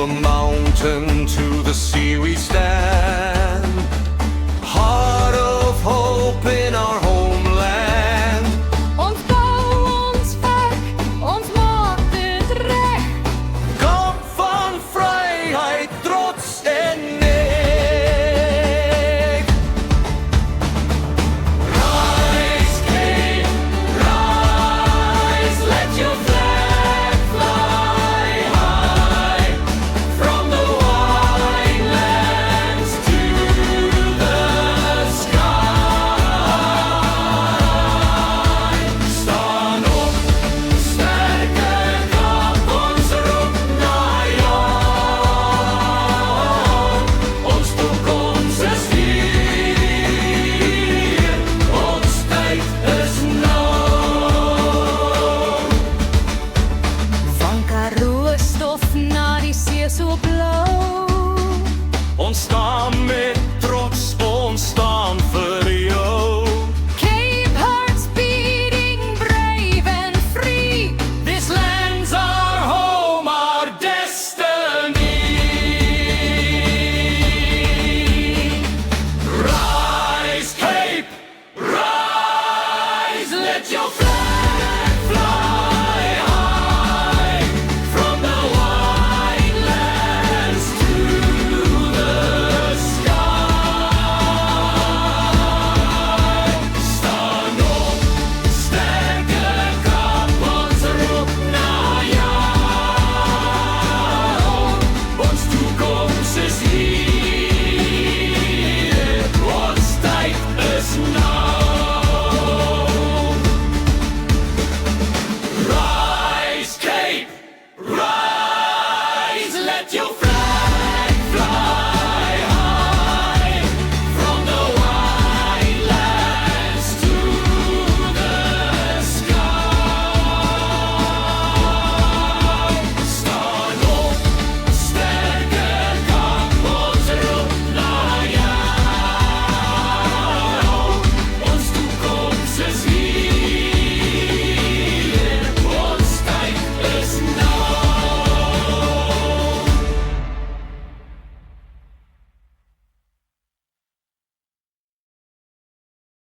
the mountain to the sea we stand, heart of hope in our homeland. Ons bouw, ons werk, ons maakt het recht. Kamp van vrijheid, trots en eer. Rise, Cape, rise, let your flag fly high, from the winelands to the sky. Staan op, sterke kap, ons roep naar jou. Ons toekomst is hier, ons tijd is nou. Van Karoo-stof naar die see so blauw. Ons staan met trots, ons staan vir jou. Cape hearts beating, brave and free. This land's our home, our destiny. Rise, Cape, rise, let your flag fly high, from the winelands to the sky. Staan op, sterke kap, ons roep naar jou. Ons toekomst is hier, ons tijd is nou.